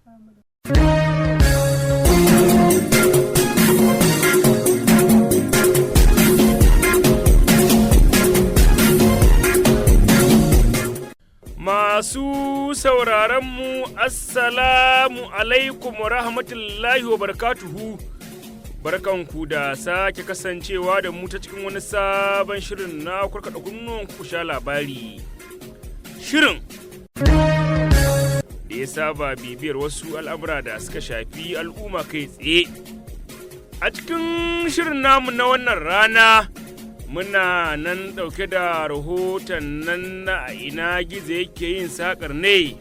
Masu sauraronmu, Assalamu alaikum wa rahmatullahi wa barakatuhu. Barkanku da sake kasancewa da mu ta cikin wani sabon shirin na Karkade kunnuwan ku sha labari. Shirin da ya saba bibiyar wasu al'amura da suka shafi al'umma kai tsaye. A cikin shirin namu na wannan rana, muna nan ɗauke da rahoton nan na ina gizo yake yin saƙar ne.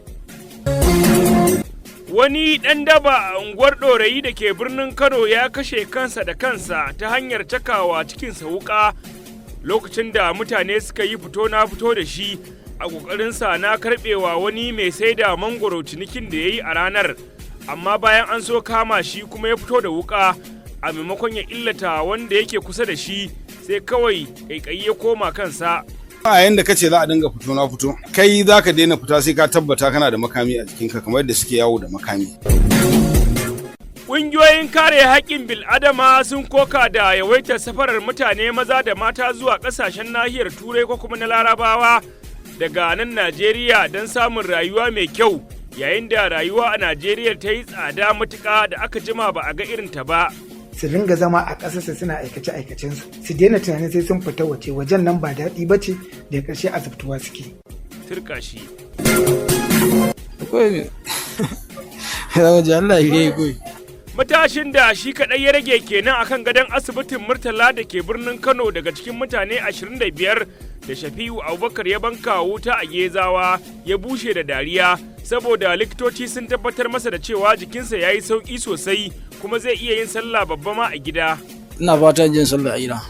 Wani ɗan daba a unguwar ɗorayi da ke birnin Kano ya kashe kansa da kansa ta hanyar cakawa cikinsa wuƙa lokacin da mutane suka yi fito na fito da shi a ƙoƙarinsa na karɓewa wani mai sai da mangoro cinikin da ya yi a ranar, amma bayan an so kama shi kuma ya fito da wuƙa a maimakon ya illata wanda yake kusa da shi sai kawai ƙaiƙayi ya koma kansa. A yayin da kace za a dinga fito na fito, kai za ka daina fita sai ka tabbata kana da makami a jikinka kamar yadda suke yawo da makami. Ƙungiyoyin kare haƙƙin bil'adama sun koka da yawaitar safarar mutane maza da mata zuwa ƙasashen nahiyar Turai ko kuma na Larabawa daga nan Najeriya don samun rayuwa mai kyau, yayin da rayuwa a Najeriya ta yi tsada matuƙa da aka jima ba a ga irinta ba. Su ringa zama a ƙasarsa suna aikace-aikacensu, su daina tunanin sai sun fita wajen nan ba daɗi ba ce da ƙarshe azabtuwa suke. Turka shi. Matashin da shi kaɗai ya rage kenan akan gadon asibitin Murtala da ke birnin Kano daga cikin mutane 25 da Shafi'u Abubakar ya banka wuta a Gezawa ya bushe da dariya saboda likitoci sun tabbatar masa da cewa jikinsa ya yi sauƙi sosai kuma zai iya yin sallah babba ma a gida. Ina fatan jin sallah a gida.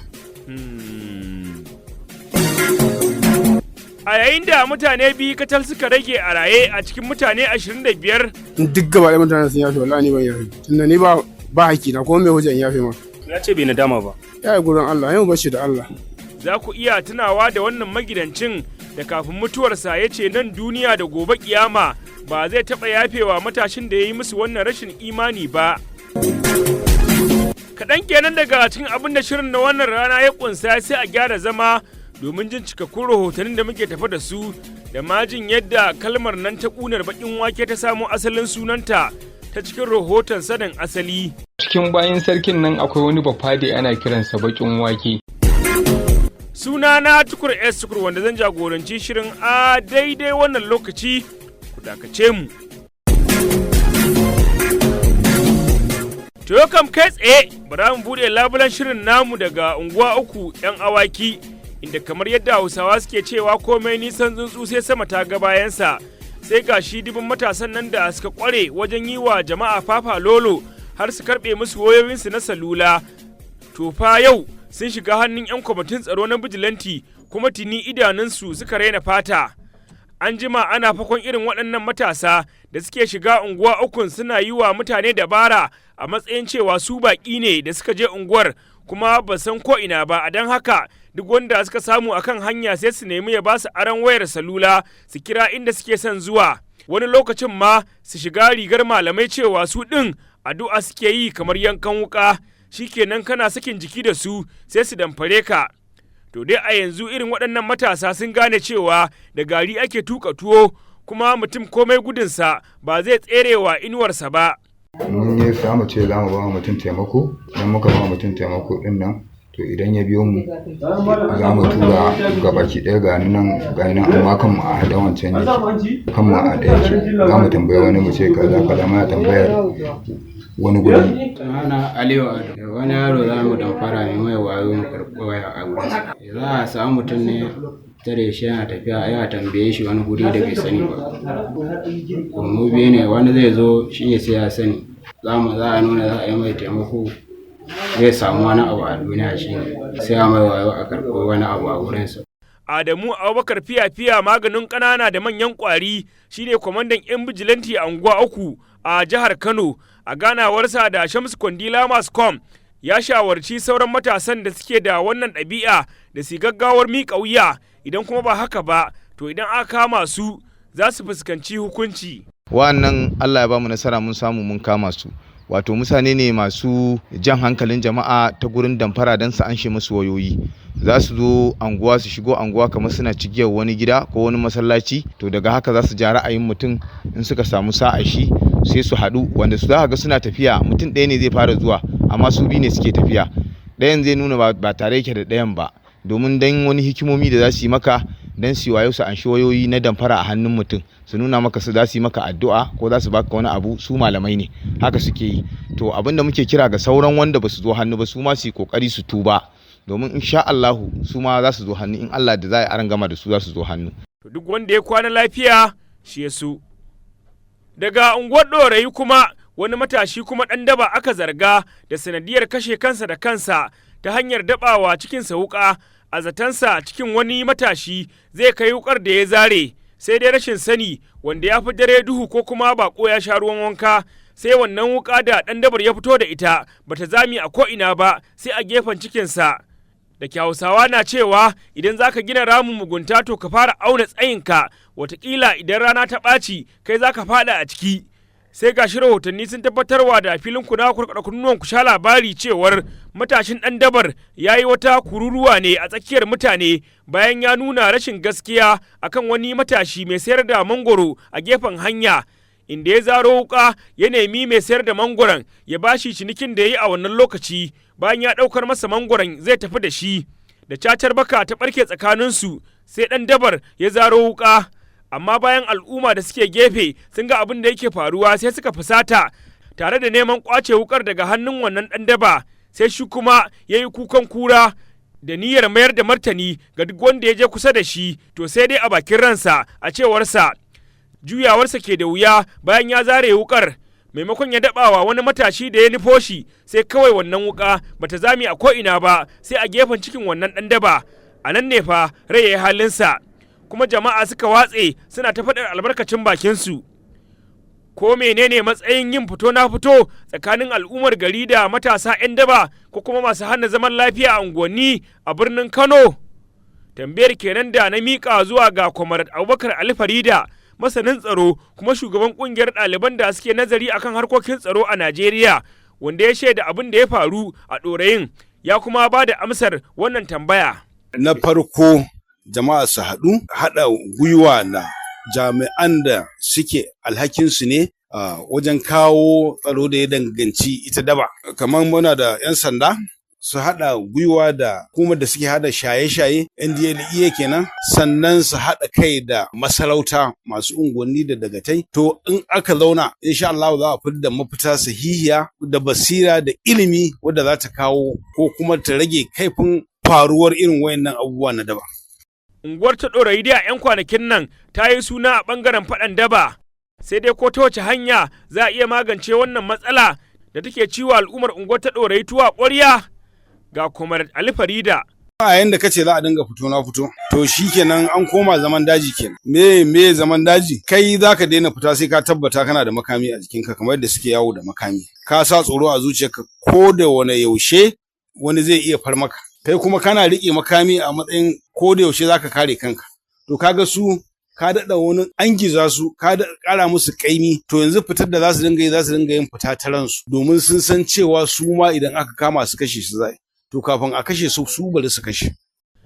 A yayin da mutane biyu kacal suka rage a raye a cikin mutane 25. Duk gaba ɗaya mutane sun yafe, wallahi ni ban yafe. Tunda ni ba haƙƙi na kuma mai hujjan yafe ma. Ya ce bai nadama ba. Ya yi gurin Allah, yau bashi da Allah. Za ku iya tunawa da wannan magidancin da kafin mutuwarsa ya ce nan duniya da gobe kiyama ba zai taɓa yafewa matashin da ya yi musu wannan rashin imani ba. Kaɗan kenan daga cikin abin da shirin na wannan rana ya ƙunsa sai a gyara zama domin jin cikakkun rahotannin da muke tafa da su da ma jin yadda kalmar nan ta ƙunar baƙin wake ta samo asalin sunanta ta cikin rahoton sanin asali. Cikin bayan sarkin nan akwai wani bafade ana kiransa baƙin wake. Suna na Tukur S. Tukur wanda zan jagoranci shirin a daidai wannan lokaci, ku dakace mu. To kam kai tsaye bara mu buɗe labulan shirin namu daga unguwa 3 'yan awaki, inda kamar yadda Hausawa suke cewa komai nisan tsuntsu sai sama ta ga bayansa, sai ga shi dubin matasan nan da suka kware wajen yi wa jama'a fafa lolo har su karɓe musu wayoyinsu na salula. To fa yau sun shiga hannun 'yan kwamitin tsaro na bijilanti kuma tuni idanunsu suka raina fata. An jima ana fakon irin waɗannan matasa da suke shiga unguwa 3 suna yi wa mutane dabara a matsayin cewa su baƙi ne da suka je unguwar kuma ba san ko ina ba, a don haka duk wanda suka samu akan hanya sai su nemi ya ba su aron wayar salula su kira inda suke son zuwa. Wani lokacin ma su shiga rigar malamai cewa su ɗin addu'a suke yi kamar yankan wuƙa, shikenan kana sakin jiki da su sai su damfare ka. To dai a yanzu irin waɗannan matasa sun gane cewa da gari ake tuka tuwo kuma mutum komai gudunsa ba zai tserewa inuwarsa ba. Mun yi samu ce za mu ba mutum taimako, idan muka ba mutum taimako din nan to idan ya biyo mu za mu tura ga baki ɗaya ga nan amma kan mu a haɗa wancan ne kan mu a ɗaya ce za mu tambaye wani mu ce kaza mana tambayar wani guri. Sunana Aliyu Ado, wani yaro za mu dan fara mai wayo mu karɓi waya a gurinsa. Za a samu mutum ne tare shi yana tafiya ya tambaye shi wani guri da bai sani ba. Mu biyu ne, wani zai zo shi ne sai ya sani. Za a nuna za a yi mai taimako zai samu wani abu a duniya shi ne sai a mai wayo a karɓi wani abu a gurinsa. Adamu Abubakar fiya maganin ƙanana da manyan ƙwari shine kwamandan 'yan bijilanti a unguwa 3 a jihar Kano. A ganawarsa da Shamsu Kwandila Mascom ya shawarci sauran matasan da suke da wannan ɗabi'a da su gaggawar miƙa wuya, idan kuma ba haka ba to idan aka kama su za su fuskanci hukunci. Wa'annan Allah ya ba mu nasara mun samu mun kama su. Wato mutane ne masu jan hankalin jama'a ta gurin damfara don su anshe musu wayoyi. Za su zo anguwa su shigo anguwa kamar suna cigiyar wani gida ko wani masallaci, to daga haka za su ja ra'ayin mutum in suka samu sa'a shi sai su haɗu, wanda su za ga suna tafiya mutum ɗaya ne zai fara zuwa amma su biyu ne suke tafiya. Ɗayan zai nuna ba tare yake da ɗayan ba, domin dan wani hikimomi da za su yi maka dan su wayo su anshi wayoyi na damfara a hannun mutum, su nuna maka su za su yi maka addu'a ko za su baka wani abu. Su malamai ne haka suke yi. To abin da muke kira ga sauran wanda ba su zo hannu ba, su ma su yi kokari su tuba, domin insha Allahu su ma za su zo hannu, in Allah da za a aran gama da su za su zo hannu. To duk wanda ya kwana lafiya shi ya su. Daga unguwar Ɗorayi kuma wani matashi kuma ɗan daba aka zarga da sanadiyar kashe kansa da kansa ta hanyar dabawa cikinsa wuƙa, a zatansa cikin wani matashi zai kai wukar da ya zare, sai dai rashin sani wanda ya fi dare duhu ko kuma bako ya sha ruwan wanka, sai wannan wuka da ɗan dabar ya fito da ita bata zami a ko'ina ba sai a gefen cikinsa. Da Hausawa na cewa idan za ka gina ramin mugunta to ka fara auna tsayinka, watakila idan rana ta ɓaci kai za ka faɗa a ciki. Sai ga shi rahotanni sun tabbatarwa da filin kuna kurkuɗa kunnuwan ku sha labari cewar matashin ɗan dabar ya yi wata kururuwa ne a tsakiyar mutane bayan ya nuna rashin gaskiya akan wani matashi mai sayar da mangoro a gefen hanya, inda ya zaro wuka ya nemi mai sayar da mangoron ya bashi cinikin da ya yi a wannan lokaci. Bayan ya ɗaukar masa mangoron zai tafi da shi, da cacar baka ta ɓarke tsakaninsu sai ɗan dabar ya zaro wuka. Amma bayan al'umma da suke gefe sun ga abin da yake faruwa sai suka fusata tare da neman ƙwace wukar daga hannun wannan ɗan daba, sai shi kuma ya yi kukan kura da niyyar mayar da martani ga duk wanda ya je kusa da shi, to sai dai a bakin ransa a cewarsa juyawarsa ke da wuya bayan ya zare wukar. Maimakon ya dabawa wani matashi da ya nufo shi, sai kawai wannan wuka bata zame a ko'ina ba sai a gefen cikin wannan ɗan daba. A nan ne fa rai ya yi halinsa, kuma jama'a suka watse suna ta faɗar albarkacin bakinsu. Ko menene matsayin yin fito na fito tsakanin al'ummar gari da matasa 'yan daba ko kuma masu hana zaman lafiya a unguwanni a birnin Kano? Tambayar kenan da na miƙa zuwa ga Comrade Abubakar Ali Farida, masanin tsaro kuma shugaban ƙungiyar ɗaliban da suke nazari akan harkokin tsaro a Najeriya, wanda ya shaida abin da ya faru a Ɗorayin, ya kuma ba da amsar wannan tambaya. Na farko, jama'a su haɗa gwiwa na jami'an da suke alhakinsu ne wajen kawo tsaro da ya danganci ita daba. Kamar muna da 'yan sanda su haɗa gwiwa da kuma da suke haɗa shaye-shaye NDLEA kenan, sannan su haɗa kai da masarauta masu unguwanni da dagatai. To in aka zauna insha Allah za a fitar da mafita sahihiya da basira da ilimi wadda za ta kawo ko kuma ta rage kaifin faruwar irin wayannan abubuwa na daba. Unguwar ta Ɗorayi dai a 'yan kwanakin nan ta yi suna a ɓangaren faɗan daba, sai dai ko ta wace hanya za a iya magance wannan matsala da take ciwo al'ummar unguwar ta Ɗorayi tuwa ƙwarya? Ga Comrade Ali Farida. A yayin da kace za a dinga fito na fito, to shikenan an koma zaman daji kenan. Me zaman daji? Kai zaka daina fita sai ka tabbata kana da makami a jikinka, kamar yadda suke yawo da makami. Ka sa tsoro a zuciyarka ko da wani yaushe wani zai iya far maka. Kai kuma kana riƙe makami a matsayin ko da yaushe zaka kare kanka. To kaga su ka daɗa wani angiza su, ka ƙara musu ƙaimi, to yanzu fitar da za su dinga yin fita ta ransu, domin sun san cewa su ma idan aka kama su kashe su zai. To kafin a kashe su bari su kashe.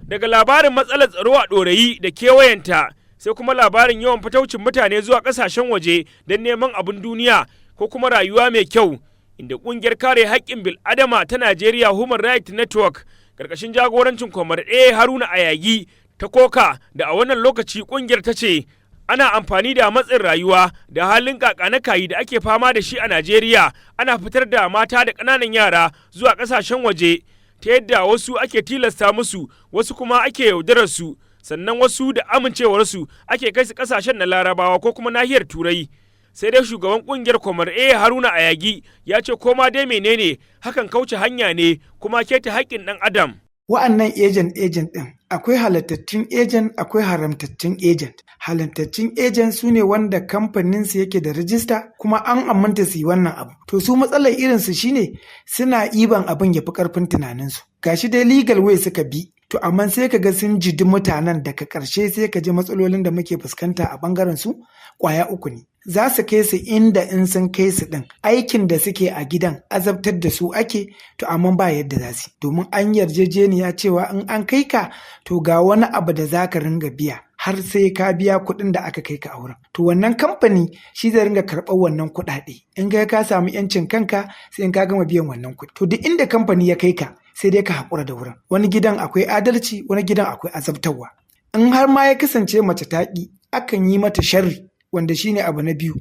Daga labarin matsalar tsaro a Ɗorayi da kewayenta, sai kuma labarin yawan fataucin mutane zuwa ƙasashen waje don neman abin duniya ko kuma rayuwa mai kyau, inda ƙungiyar kare haƙƙin bil'adama ta Najeriya Human Rights Network ƙarƙashin jagorancin Comrade Haruna Ayagi ta koka da a wannan lokaci ƙungiyar ta ce ana amfani da matsin rayuwa da halin kakanakayi da ake fama da shi a Najeriya, ana fitar da mata da ƙananan yara zuwa ƙasashen waje ta yadda wasu ake tilasta musu, wasu kuma ake yaudarar su, sannan wasu da amincewarsu ake kai su ƙasashen na Larabawa ko kuma nahiyar Turai. Sai dai shugaban ƙungiyar Comrade Haruna Ayagi ya ce koma dai menene hakan kauce hanya ne kuma keta haƙƙin ɗan adam. Wa'annan agent ɗin akwai halattattun agent akwai haramtattun agent. Halattattun agent su ne wanda kamfaninsu yake da rijista kuma an aminta su yi wannan abu. To su matsalar irinsu shine suna iban abin ya fi ƙarfin tunaninsu. Gashi dai legal way suka bi to amma sai ka ga sun jidi mutanen daga ƙarshe sai ka ji matsalolin da muke fuskanta a ɓangaren su ƙwaya 3 ne. Za su kai su inda in sun kai su ɗin aikin da suke a gidan azabtar da su ake, to amma ba yadda za su, domin an yarjejeniya cewa in an kai ka to ga wani abu da za ka ringa biya har sai ka biya kuɗin da aka kai ka a wurin. To wannan kamfani shi zai ringa karɓar wannan kuɗaɗe. In ka samu yancin kanka sai in ka gama biyan wannan kuɗi. To duk inda kamfani ya kai ka sai dai ka haƙura da wurin. Wani gidan akwai adalci, wani gidan akwai azabtarwa. In har ma ya kasance mace ta ƙi, akan yi mata sharri, wanda shine abu na biyu.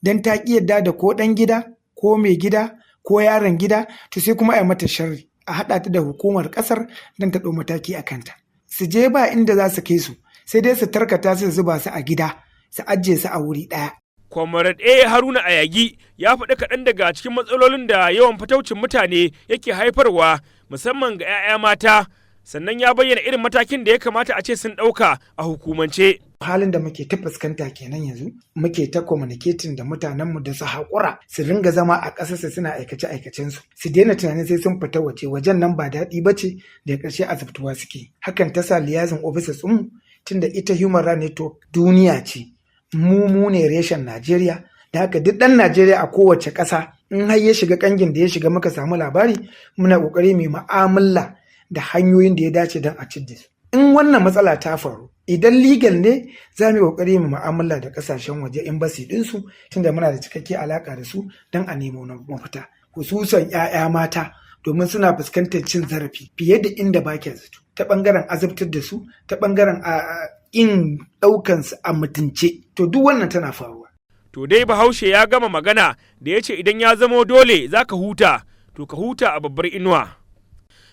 Dan ta ƙi yadda da ko ɗan gida, ko mai gida, ko yaron gida, to sai kuma a yi mata sharri. A haɗa ta da hukumar ƙasar don ta ɗau mataki a kanta. Su je ba inda za su kai su, sai dai su tarkata su zuba su a gida, su ajiye su a wuri ɗaya. Comrade A. Haruna Ayagi ya faɗi kaɗan daga cikin matsalolin da yawan fataucin mutane yake haifarwa, musamman ga 'ya'ya mata, sannan ya bayyana irin matakin da ya kamata a ce sun ɗauka a hukumance. Halin da muke ta fuskanta kenan yanzu, muke ta communicating da mutanenmu da su haƙura su ringa zama a ƙasarsa suna aikace-aikacensu, su daina tunanin sai sun fita wajen nan ba daɗi ba ce, da ƙarshe azabtuwa suke. Hakan ta sa liyazin officers ɗinmu, tunda ita Human Rights Network duniya ce, mu ne reshen Najeriya, da haka duk ɗan Najeriya a kowace ƙasa in har ya shiga ƙangin da ya shiga muka samu labari, muna ƙoƙari mai mu'amala da hanyoyin da ya dace don a cidda su. In wannan matsala ta faru, idan legal ne za mu yi ƙoƙari mu mu'amala da ƙasashen waje embassy ɗinsu, tunda muna da cikakke alaƙa da su don a nemo mafita, hususan 'ya'ya mata, domin suna fuskantar cin zarafi fiye da inda ba ke zato, ta ɓangaren azabtar da su, ta ɓangaren in ɗaukansu a mutunce. To duk wannan tana faruwa. To dai Bahaushe ya gama magana da ya ce idan ya zamo dole za ka huta, to ka huta a babbar inuwa.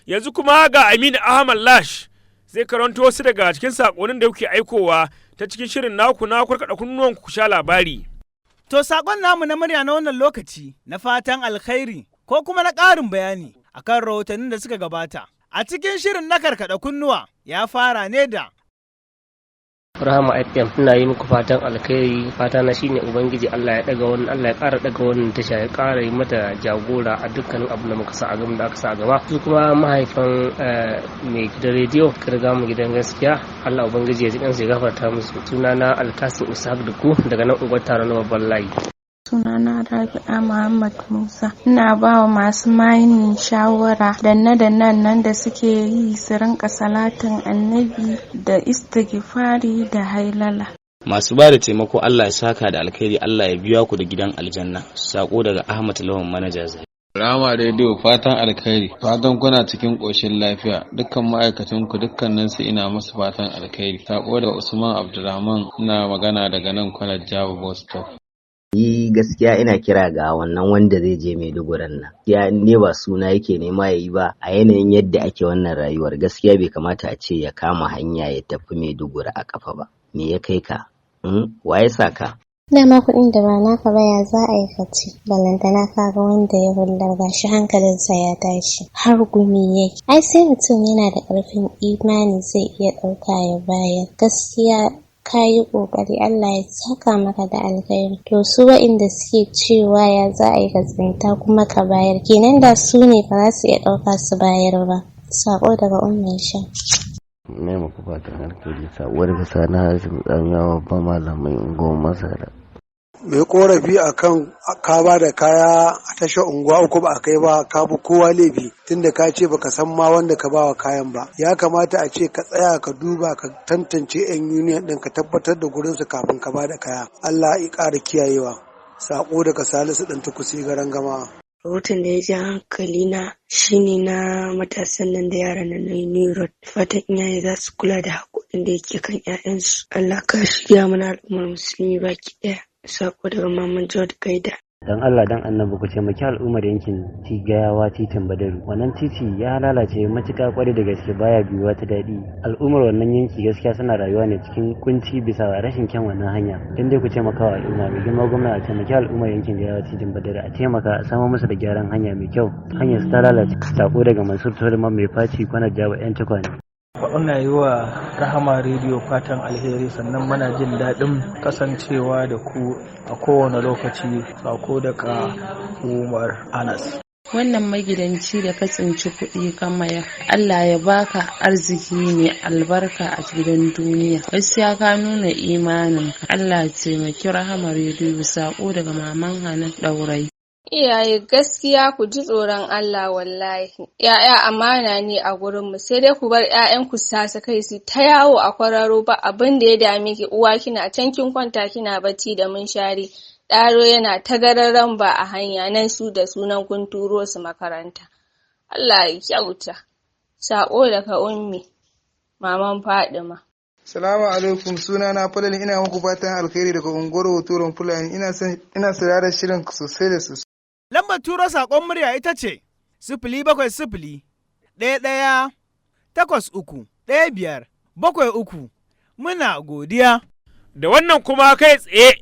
Yanzu kuma ga Aminu Ahmad Lash zai karanto wasu daga cikin saƙonin da kuke aikowa ta cikin shirin naku na Karkade kunnuwan ku sha labari. To saƙon namu na murya na wannan lokaci na fatan alkhairi ko kuma na ƙarin bayani akan rahotannin da suka gabata. A cikin shirin na Karkade kunnuwa ya fara ne da Rahma FM, ina yi muku fatan alkhairi. Fata na shine ubangiji Allah ya daga wannan, Allah ya ƙara daga wannan tasha, ya ƙara yi mata jagora a dukkanin abu da muka sa a gaba da aka sa a gaba. Su kuma mahaifan mai gidan rediyo kirga mu gidan gaskiya, Allah ubangiji ya ji kansu ya gafarta musu. Sunana Alkasim Ishaq Duku daga nan unguwar Taro na babban layi. Sunana Rabi'a Muhammad Musa. Ina ba wa masu mayin shawara nan da suke yi su rinka salatin annabi da istighfari da hailala. Masu ba da taimako Allah ya saka da alkhairi, Allah ya biya ku da gidan aljanna. Sako daga Ahmad Lawan Manaja Zai. Rahma Radio fatan alkhairi, fatan kuna cikin ƙoshin lafiya, dukkan ma'aikatan ku dukkanin su ina musu fatan alkhairi. Sako daga Usman Abdulrahman, ina magana daga nan Kwanar Jaba Boston. Yi gaskiya ina kira ga wannan wanda zai je Maidugurin nan. Ya ne ba suna yake nema yayi ba, a yanayin yadda ake wannan rayuwar gaskiya bai kamata a ce ya kama hanya ya tafi Maiduguri a kafa ba. Me ya kai ka? Wa ya sa ka? Dama kuɗin da ba naka ba ya za a yi kaci, balantana ka ga wanda ya hullar gashi hankalinsa ya tashi har gumi yake. Ai sai mutum yana da ƙarfin imani zai iya ɗauka ya bayar. Gaskiya ka yi ƙoƙari, Allah ya saka maka da alkhairi. To su waɗanda suke cewa ya za a yi ka tsinta kuma ka bayar, kenan da su ne ba za su iya ɗauka su bayar ba. Sako daga Umar Sha. Ne muku fatan alkhairi, sabuwar kasa na Hashim ɗan yawa ba malamai unguwar Masara. Mai korafi akan ka ba da kaya a tashar unguwa uku ba a kai ba, ka bi kowa laifi tunda ka ce baka san ma wanda ka bawa kayan ba. Ya kamata a ce ka tsaya ka duba ka tantance yan union din, ka tabbatar da gurin su kafin ka ba da kaya. Allah ya ƙara kiyayewa. Sako daga Salisu ɗan Tukusi garan Gama. Rahoton da ya ji hankali na shine na matasan nan da yaran nan na New Road. Fatan iyaye za su kula da haƙoƙin da yake kan 'ya'yansu. Allah ka shirya mana al'ummar musulmi baki ɗaya. Sako daga Maman Jod Gaida. Dan Allah dan Annabi ku taimaki al'ummar yankin Tigayawa titin Badaru. Wannan titi ya lalace matuƙa kwarai da gaske, baya biyuwa ta daɗi. Al'ummar wannan yanki gaskiya suna rayuwa ne cikin kunci bisa rashin kyan wannan hanya. Dan dai ku taimaka wa al'umma, mai girma gwamna a taimaki al'ummar yankin Tigayawa titin Badaru, a taimaka a samar musu da gyaran hanya mai kyau. Hanyar su ta lalace. Sako daga Mansur Tolman mai faci Kwanar Jaba 'yan Tukwane. Ina yi wa Rahama Radio fatan alheri, sannan muna jin daɗin kasancewa da ku a kowane lokaci. Sako daga Umar Anas. Wannan magidanci da ka tsinci kuɗi ka mayar, Allah ya baka arziki mai albarka a gidan duniya. Gaskiya ka nuna imaninka. Allah ya taimaki Rahama rediyo. Sako daga maman Hana Ɗaurai. Iyaye gaskiya ku ji tsoron Allah wallahi. Ya'ya amana ne a gurinmu, sai dai ku bar 'ya'yanku sasa kai su ta yawo a kwararo ba abin da ya dame ki. Uwa kina can kin kwanta kina bacci da munshari. Ɗaro yana ta gararan ba a hanya nan su da sunan kun turo su makaranta. Allah ya kyauta. Sako daga ummi, maman Fadima. Salamu alaikum, suna na Falal, ina muku fatan alkhairi daga unguwar Hotoron Fulani. Ina sauraron shirin sosai da sosai. Lambar turo saƙon murya ita ce 070-11-83-15-73. Muna godiya. Da wannan kuma kai tsaye,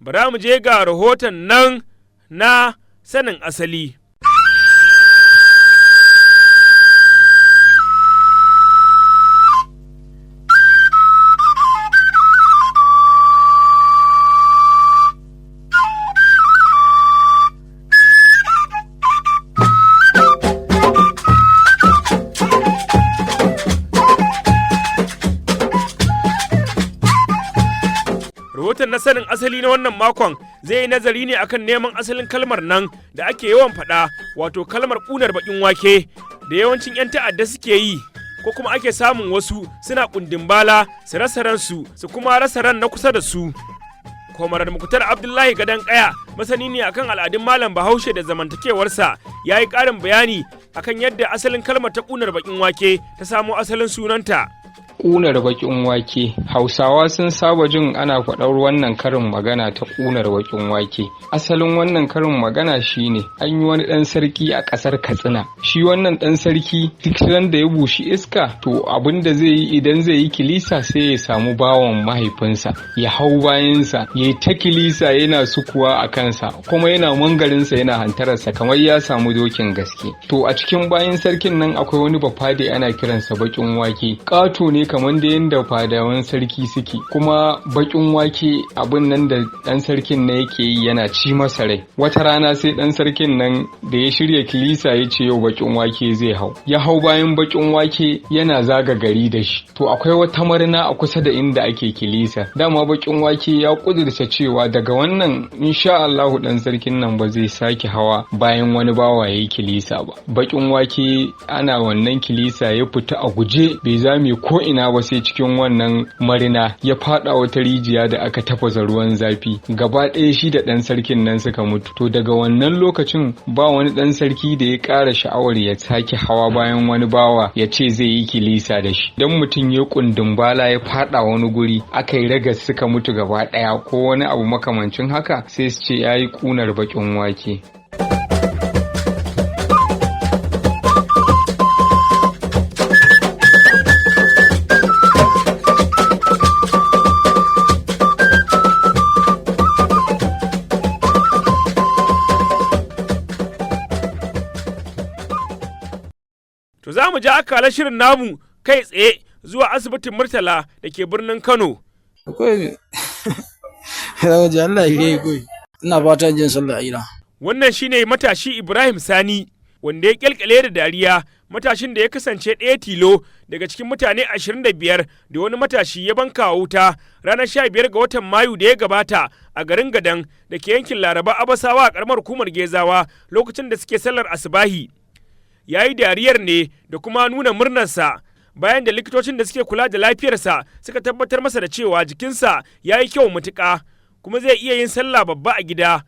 bara mu je ga rahoton nan na sanin asali. Rahoton na sanin asali na wannan makon zai yi nazari ne akan neman asalin kalmar nan da ake yawan faɗa, wato kalmar ƙunar baƙin wake da yawancin 'yan ta'adda suke yi, ko kuma ake samun wasu suna ƙundin bala su rasa ransu su kuma rasa ran na kusa da su. Kwamarar Mukutar Abdullahi Gadon Kaya, masani ne akan al'adun Malam Bahaushe da zamantakewarsa, ya yi ƙarin bayani akan yadda asalin kalmar ta ƙunar baƙin wake ta samo asalin sunanta. Ƙunar baƙin wake, Hausawa sun saba jin ana faɗar wannan karin magana ta ƙunar baƙin wake. Asalin wannan karin magana shine an yi wani ɗan sarki a ƙasar Katsina. Shi wannan ɗan sarki duk ran da ya bushi iska, to abin da zai yi idan zai yi kilisa sai ya samu bawan mahaifinsa, ya hau bayansa, ya yi ta kilisa yana sukuwa a kansa, kuma yana mangarinsa yana hantararsa kamar ya samu dokin gaske. To a cikin bayan sarkin nan akwai wani bafade ana kiransa baƙin wake. Ƙato ne kamar da yadda fadawan sarki suke, kuma bakin wake abin nan da dan sarkin na yake yi yana ci masa rai. Wata rana sai dan sarkin nan da ya shirya kilisa ya ce yau bakin wake zai hau, ya hau bayan bakin wake yana zaga gari da shi. To akwai wata marina a kusa da inda ake kilisa, dama bakin wake ya kudurta cewa daga wannan insha Allahu dan sarkin nan ba zai sake hawa bayan wani bawa yayi kilisa ba. Bakin wake ana wannan kilisa ya fita a guje, bai zame ko ina ba sai cikin wannan marina, ya fada wata rijiya da aka tafasa ruwan zafi. Gaba ɗaya shi da ɗan sarkin nan suka mutu. To daga wannan lokacin ba wani ɗan sarki da ya ƙara sha'awar ya sake hawa bayan wani bawa ya ce zai yi kilisa da shi. Dan mutum ya kundin bala ya fada wani guri aka yi ragas suka mutu gaba ɗaya ko wani abu makamancin haka, sai su ce ya yi ƙunar baƙin wake. To za mu ja akalar shirin namu kai tsaye zuwa asibitin Murtala da ke birnin Kano. Akwai Allah ya yi, ina fatan jin sallah a gida. Wannan shine matashi Ibrahim Sani, wanda ya kyalkyale da dariya, matashin da ya kasance ɗaya tilo daga cikin mutane 25 da wani matashi ya banka wuta ranar 15 ga watan Mayu da ya gabata a garin Gadan da ke yankin Laraba Abasawa a ƙaramar hukumar Gezawa lokacin da suke sallar asubahi. Ya yi dariyar ne da kuma nuna murnarsa bayan da likitocin da suke kula da lafiyarsa suka tabbatar masa da cewa jikinsa ya yi kyau matuƙa kuma zai iya yin sallah babba a gida.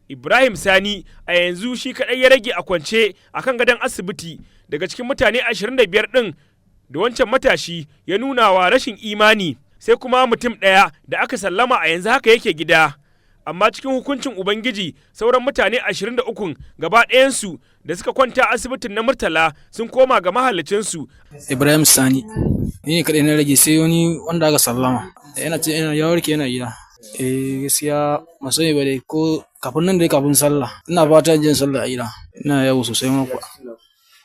Ibrahim Sani a yanzu shi kaɗai ya rage a kwance a kan gadon asibiti daga cikin mutane 25 ɗin da wancan matashi ya nuna wa rashin imani, sai kuma mutum ɗaya da aka sallama a yanzu haka yake gida. Amma cikin hukuncin Ubangiji sauran mutane 23 gaba ɗayansu da suka kwanta asibitin na Murtala sun koma ga mahalicinsu. Ibrahim Sani, ni ne kaɗai na rage sai wani wanda aka sallama. Yana ce ya warke yana gida. Gaskiya masani ba dai ko kafin nan dai kafin sallah. Ina fatan jin sallah a gida. Ina yawo sosai mako.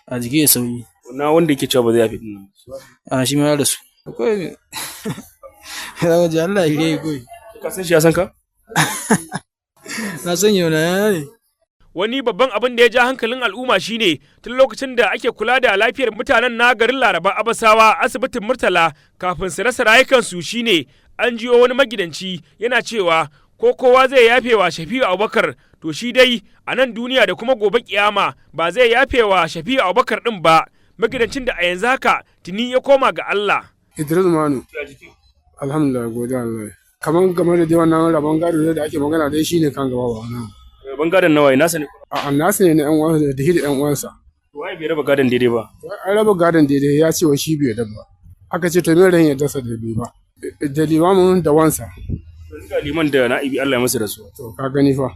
A jiki ya sauyi. Na wanda yake cewa ba zai yafi ɗin. A shi ma ya rasu. Akwai Allah ya yi. Ka san shi ya san ka? Na san yau na ne. wani babban abin da ya ja hankalin al'umma shine tun lokacin da ake kula da lafiyar mutanen na garin Laraba Abasawa asibitin Murtala kafin su rasa rayukansu shine an jiyo wani magidanci yana cewa ko kowa zai yafe wa Shafi'u Abubakar to shi dai a nan duniya da kuma gobe kiyama ba zai yafe wa Shafi'u Abubakar din ba, magidancin da a yanzu haka tuni ya koma ga Allah. Idris Manu. Alhamdulillah, godiya Allah. Kaman game da wannan rabon gado da ake magana dai shine kan gaba ba wannan. Rabon gadon nawa nasa ne? A'a nasa ne na ƴan uwansa da hidi ƴan uwansa. Wai bai raba gadon daidai ba. An raba gadon daidai ya ce wa shi bai da ba. Aka ce to me ran ya dasa da bai ba. Da limamin da wansa. Ga liman da na'ibi Allah ya masa da su. To ka gani fa.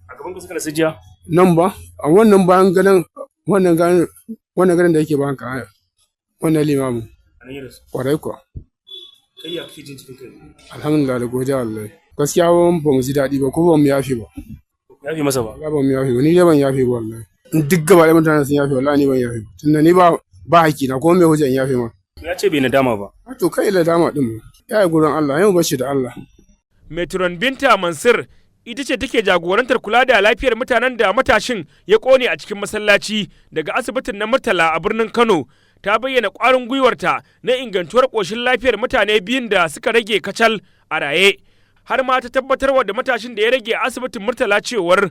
A gaban ka suka da sijiya? Nan ba, a wannan bayan gadon wannan gadon da yake bayan ka wannan limamin. Kwarai kuwa. Kai ya kike jin cikin kai? Alhamdulillah da godiya Allah. Gaskiya ba mu ji daɗi ba ko ba mu yafe ba. Yafe masa ba? Ba mu yafe ba, ni dai ban yafe ba wallahi. Duk gaba da mutanen sun yafe wallahi ni ban yafe ba. Tunda ni ba haƙi na ko me hujja in yafe ma. Ya ce bai nadama ba. To kai nadama din mu. Ya yi gurin Allah, yau bashi da Allah. Metron Binta Mansur ita ce take jagorantar kula da lafiyar mutanen da matashin ya kone a cikin masallaci daga asibitin na Murtala a birnin Kano. Ta bayyana ƙwarin gwiwarta na ingantuwar ƙoshin lafiyar mutane biyun da suka rage kacal a raye. Har ma ta tabbatarwa da matashin da ya rage a asibitin Murtala cewar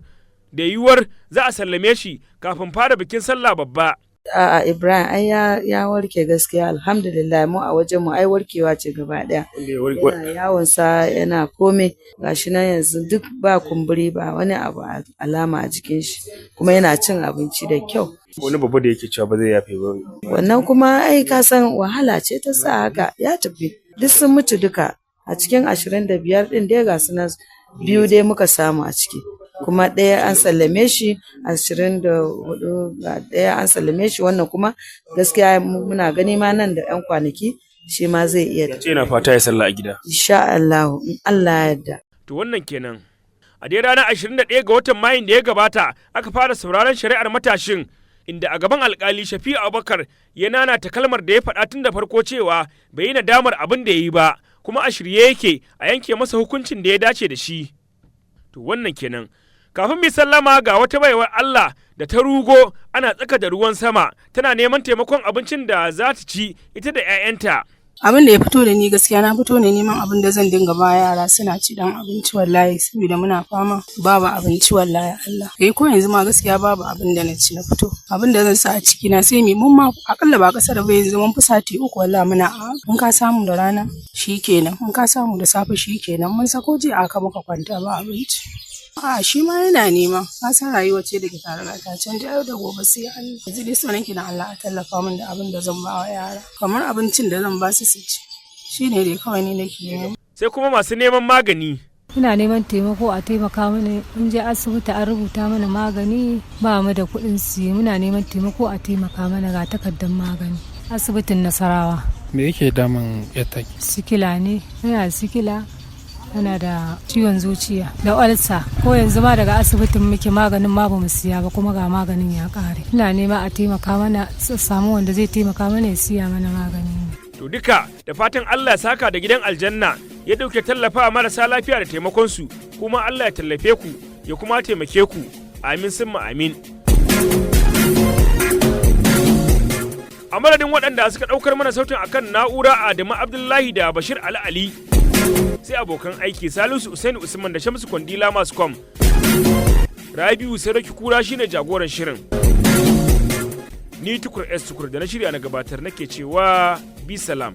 da yiwuwar za a sallame shi kafin fara bikin sallah babba. A'a Ibrahim ai ya warke gaskiya alhamdulillah mu a wajen mu ai warkewa ce gaba daya. Yana yawon sa yana komai gashi nan yanzu duk ba kumburi ba wani abu alama a jikin shi kuma yana cin abinci da kyau. Wani babba da yake cewa ba zai yafe ba. Wannan kuma ai ka san wahala ce ta sa haka ya tafi duk sun mutu duka a cikin 25 din dai ga su nan 2 dai muka samu a ciki. Kuma ɗaya an sallame shi 24 ga ɗaya an sallame shi wannan kuma gaskiya muna gani ma nan da 'yan kwanaki shi ma zai iya. Ce na fata ya salla a gida. Insha Allah in Allah ya yarda. To wannan kenan. A dai ranar 21 ga watan Mayun da ya gabata aka fara sauraron shari'ar matashin inda a gaban alkali Shafi'u Abubakar ya nanata kalmar da ya faɗa tun da farko cewa bai yi nadamar abin da ya yi ba kuma a shirye yake a yanke masa hukuncin da ya dace da shi. To wannan kenan. Kafin mai sallama ga wata baiwar Allah da ta rugo ana tsaka da ruwan sama tana neman taimakon abincin da za ta ci ita da 'ya'yanta. Abin da ya fito da ni gaskiya na fito ne neman abin da zan dinga ba yara suna ci dan abinci wallahi saboda muna fama babu abinci wallahi Allah. Ko yanzu ma gaskiya babu abin da na ci na fito. Abin da zan sa a ciki na sai mun ma akalla ba kasar ba yanzu mun fi sati 3 wallahi muna in ka samu da rana shikenan in ka samu da safe shikenan mun sako ji aka muka kwanta ba abinci. Shi ma yana nema ka san rayuwa ce da ke tare da ta canja yau da gobe sai Allah yanzu dai so nake da Allah a tallafa min da abin da zan ba wa yara kamar abincin da zan ba su ci shine dai kawai ne nake nema. Sai kuma masu neman magani ina neman taimako a taimaka mana in je asibiti an rubuta mana magani ba mu da kuɗin siye muna neman taimako a taimaka mana ga takardar magani asibitin Nasarawa. Me yake damun yattaki? Sikila ne yana sikila yana da ciwon zuciya da olsa ko yanzu ma daga asibitin muke maganin ma bamu siya ba kuma ga maganin ya kare ina nema a taimaka mana samu wanda zai taimaka mana ya siya mana magani. To duka da fatan Allah ya saka da gidan aljanna ya dauke tallafa marasa lafiya da taimakon su kuma Allah ya tallafe ku ya kuma taimake ku amin summa amin. A madadin waɗanda suka ɗaukar mana sautin akan na'ura Adamu Abdullahi da Bashir Ali sai abokan aiki Salisu Usaini Usman da Shamsu Kwandila Mascom. Rabiu Sarki Kura shine jagoran shirin. Ni Tukur S Tukur da na shirya na gabatar nake cewa bi salam.